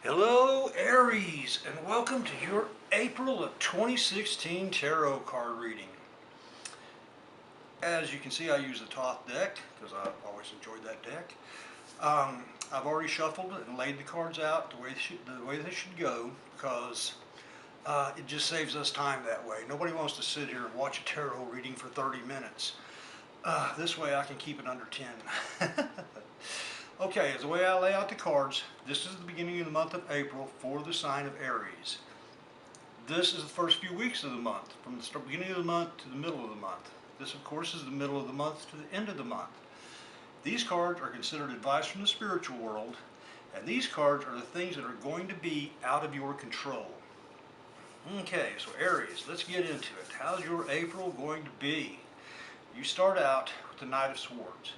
Hello Aries, and welcome to your April of 2016 tarot card reading. As you can see, I use the Thoth deck because I've always enjoyed that deck. I've already shuffled and laid the cards out the way they should go because it just saves us time that way. Nobody wants to sit here and watch a tarot reading for 30 minutes. This way I can keep it under 10. Okay, as the way I lay out the cards, this is the beginning of the month of April for the sign of Aries. This is the first few weeks of the month, from the beginning of the month to the middle of the month. This, of course, is the middle of the month to the end of the month. These cards are considered advice from the spiritual world, and these cards are the things that are going to be out of your control. Okay, so Aries, let's get into it. How's your April going to be? You start out with the Knight of Swords.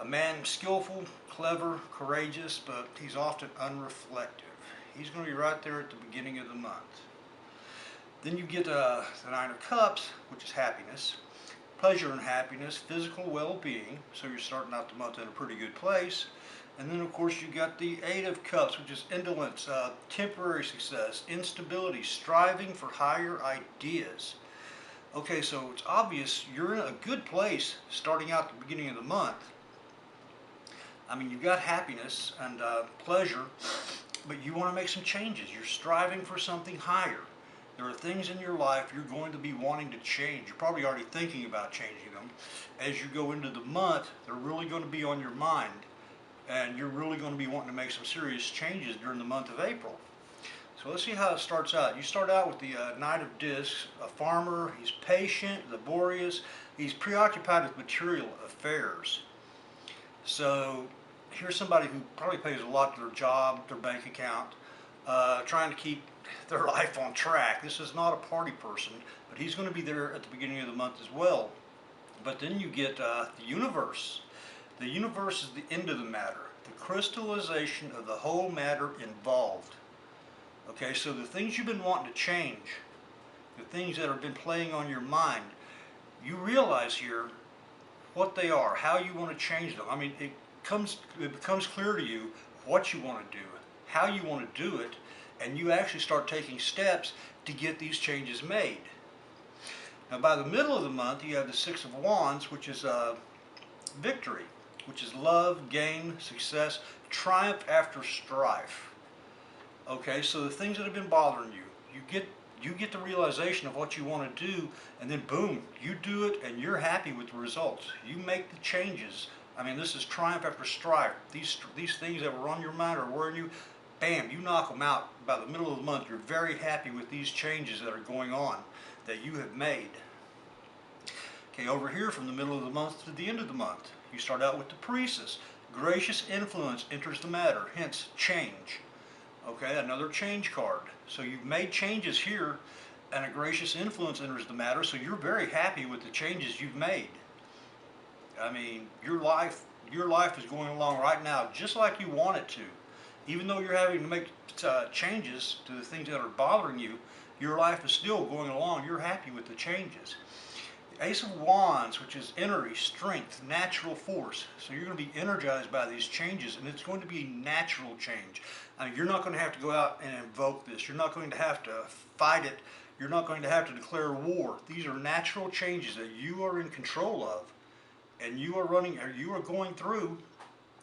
A man skillful, clever, courageous, but he's often unreflective. He's going to be right there at the beginning of the month. Then you get the Nine of Cups, which is happiness, pleasure and happiness, physical well-being, so you're starting out the month in a pretty good place. And then of course you got the Eight of Cups, which is indolence, temporary success, instability, striving for higher ideas. Okay, so it's obvious you're in a good place starting out the beginning of the month. I mean, you've got happiness and pleasure, but you want to make some changes. You're striving for something higher. There are things in your life you're going to be wanting to change. You're probably already thinking about changing them. As you go into the month, they're really going to be on your mind, and you're really going to be wanting to make some serious changes during the month of April. So let's see how it starts out. You start out with the Knight of Discs, a farmer. He's patient, laborious. He's preoccupied with material affairs. So here's somebody who probably pays a lot to their job, their bank account, trying to keep their life on track. This is not a party person, but he's going to be there at the beginning of the month as well. But then you get the universe. The universe is the end of the matter, the crystallization of the whole matter involved. Okay, so the things you've been wanting to change, the things that have been playing on your mind, you realize here what they are, how you want to change them. I mean, it becomes clear to you what you want to do, how you want to do it, and you actually start taking steps to get these changes made. Now, by the middle of the month, you have the Six of Wands, which is victory, which is love, gain, success, triumph after strife. Okay, so the things that have been bothering you, you get the realization of what you want to do, and then boom, you do it and you're happy with the results. You make the changes. I mean, this is triumph after strife. These things that were on your mind or worrying you, bam, you knock them out. By the middle of the month, you're very happy with these changes that are going on that you have made. Okay, over here from the middle of the month to the end of the month, you start out with the Priestess. Gracious influence enters the matter, hence change. Okay, another change card. So you've made changes here, and a gracious influence enters the matter, so you're very happy with the changes you've made. I mean, your life is going along right now just like you want it to. Even though you're having to make changes to the things that are bothering you, your life is still going along. You're happy with the changes. The Ace of Wands, which is energy, strength, natural force. So you're going to be energized by these changes, and it's going to be natural change. I mean, you're not going to have to go out and invoke this. You're not going to have to fight it. You're not going to have to declare war. These are natural changes that you are in control of, and you are going through.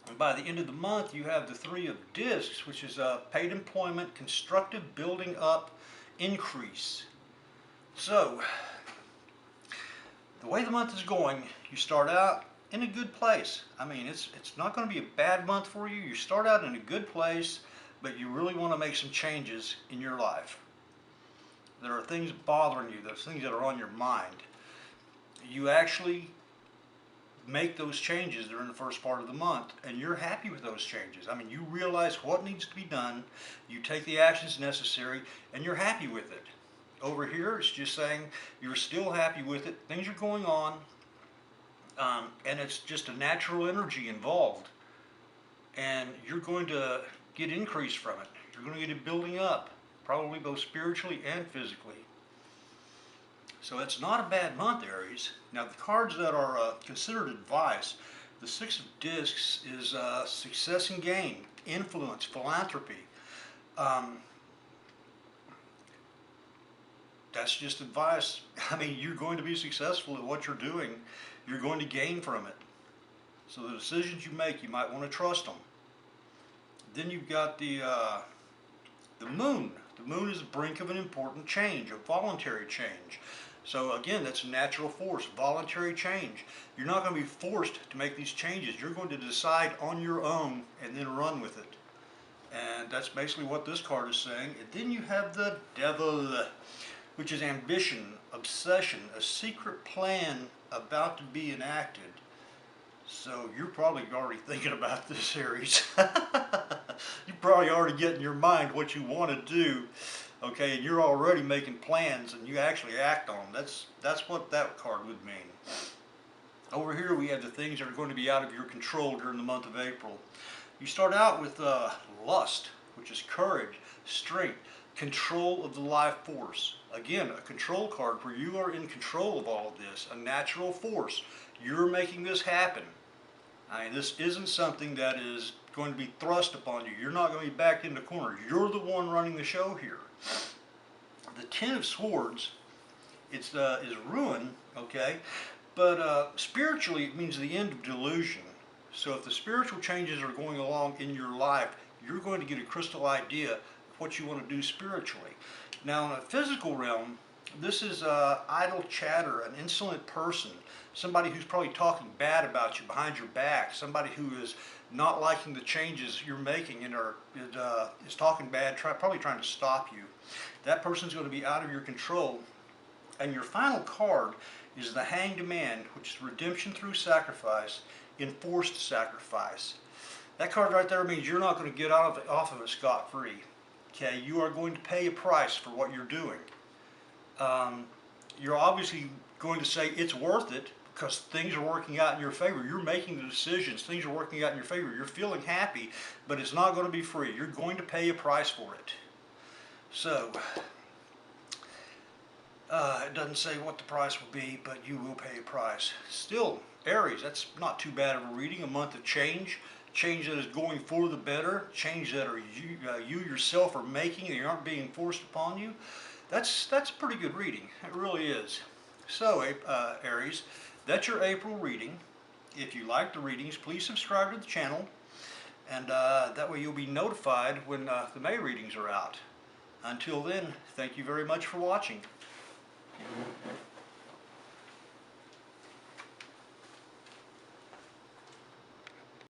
And by the end of the month, you have the Three of Discs, which is paid employment, constructive building up, increase. So the way the month is going, you start out in a good place. I mean, it's not going to be a bad month for you. You start out in a good place, but you really want to make some changes in your life. There are things bothering you. There's things that are on your mind. You actually make those changes during the first part of the month, and you're happy with those changes. I mean, you realize what needs to be done, you take the actions necessary, and you're happy with it. Over here, it's just saying you're still happy with it, things are going on, and it's just a natural energy involved, and you're going to get increase from it. You're going to get it building up, probably both spiritually and physically. So it's not a bad month, Aries. Now the cards that are considered advice, the Six of Discs is success and gain, influence, philanthropy, Um, that's just advice. I mean, you're going to be successful at what you're doing. You're going to gain from it. So the decisions you make, you might want to trust them. Then you've got the moon. The moon is the brink of an important change, a voluntary change. So again, that's a natural force, voluntary change. You're not going to be forced to make these changes. You're going to decide on your own and then run with it. And that's basically what this card is saying. And then you have the devil, which is ambition, obsession, a secret plan about to be enacted. So you're probably already thinking about this, Aries. You're probably already getting in your mind what you want to do, okay, and you're already making plans and you actually act on them. That's what that card would mean. Over here we have the things that are going to be out of your control during the month of April. You start out with lust, which is courage, strength, control of the life force. Again, a control card where you are in control of all of this, a natural force. You're making this happen. I mean, this isn't something that is going to be thrust upon you. You're not going to be backed into corners. You're the one running the show here. The Ten of Swords, is ruin, okay? But spiritually, it means the end of delusion. So if the spiritual changes are going along in your life, you're going to get a crystal idea of what you want to do spiritually. Now, in a physical realm, this is idle chatter, an insolent person, somebody who's probably talking bad about you behind your back, somebody who is not liking the changes you're making and is talking bad, probably trying to stop you. That person's going to be out of your control. And your final card is the Hanged Man, which is redemption through sacrifice, enforced sacrifice. That card right there means you're not going to get off of it scot-free. Okay, you are going to pay a price for what you're doing. You're obviously going to say it's worth it because things are working out in your favor. You're making the decisions. Things are working out in your favor. You're feeling happy, but it's not going to be free. You're going to pay a price for it. So, it doesn't say what the price will be, but you will pay a price. Still, Aries, that's not too bad of a reading. A month of change. Change that is going for the better. Change that you yourself are making and you aren't being forced upon you. That's a pretty good reading. It really is. So, Aries, that's your April reading. If you like the readings, please subscribe to the channel, and that way you'll be notified when the May readings are out. Until then, thank you very much for watching.